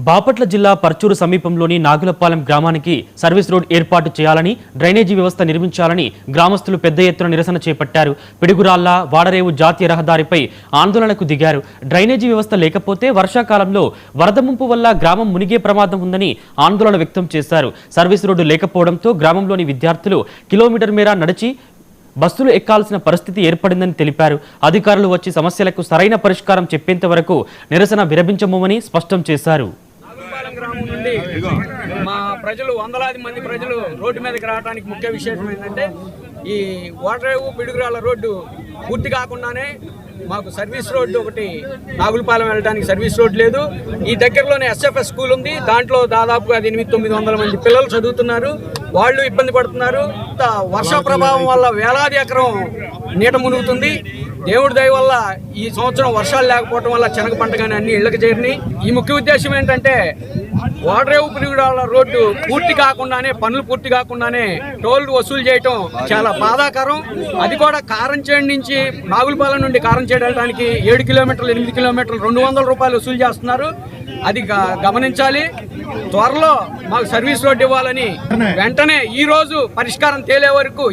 బాపట్ల జిల్లా పర్చూరు సమీపంలోని నాగులపాలెం గ్రామానికి సర్వీస్ రోడ్ ఏర్పాటు చేయాలని, డ్రైనేజీ వ్యవస్థ నిర్మించాలని గ్రామస్తులు పెద్ద ఎత్తున నిరసన చేపట్టారు. పిడుగురాళ్ల వాడరేవు జాతీయ రహదారిపై ఆందోళనకు దిగారు. డ్రైనేజీ వ్యవస్థ లేకపోతే వర్షాకాలంలో వరద ముంపు వల్ల గ్రామం మునిగే ప్రమాదం ఉందని ఆందోళన వ్యక్తం చేశారు. సర్వీస్ రోడ్డు లేకపోవడంతో గ్రామంలోని విద్యార్థులు కిలోమీటర్ మేర నడిచి బస్సులు ఎక్కాల్సిన పరిస్థితి ఏర్పడిందని తెలిపారు. అధికారులు వచ్చి సమస్యలకు సరైన పరిష్కారం చెప్పేంత వరకు నిరసన విరమించమని స్పష్టం చేశారు. గ్రామం నుండి మా ప్రజలు వందలాది మంది ప్రజలు రోడ్డు మీదకి రావడానికి ముఖ్య విశేషం ఏంటంటే ఈ వాటరేవు పిడుగురాళ్ళ రోడ్డు పూర్తి కాకుండానే మాకు సర్వీస్ రోడ్డు ఒకటి నాగులపాలెం వెళ్ళడానికి సర్వీస్ రోడ్డు లేదు. ఈ దగ్గరలోనే ఎస్ఎఫ్ఎస్ స్కూల్ ఉంది. దాంట్లో దాదాపుగా 800-900 మంది పిల్లలు చదువుతున్నారు. వాళ్ళు ఇబ్బంది పడుతున్నారు. వర్ష ప్రభావం వల్ల వేలాది ఎకరం నీట మునుగుతుంది. దేవుడి దయ వల్ల ఈ సంవత్సరం వర్షాలు లేకపోవడం వల్ల శనగ పంట కానీ అన్ని ఇళ్లకు చేరినాయి. ఈ ముఖ్య ఉద్దేశం ఏంటంటే వాడరేవు పిడుగురాళ్ళ రోడ్డు పూర్తి కాకుండానే టోల్ వసూలు చేయటం చాలా బాధాకరం. అది కూడా కారంచేడు నుంచి నాగులపాలెం నుండి కారంచేడు వెళ్ళడానికి 7 కిలోమీటర్లు 8 కిలోమీటర్లు 200 రూపాయలు వసూలు చేస్తున్నారు. అది గమనించాలి. త్వరలో మాకు సర్వీస్ రోడ్డు ఇవ్వాలని వెంటనే ఈ రోజు పరిష్కారం తేలే వరకు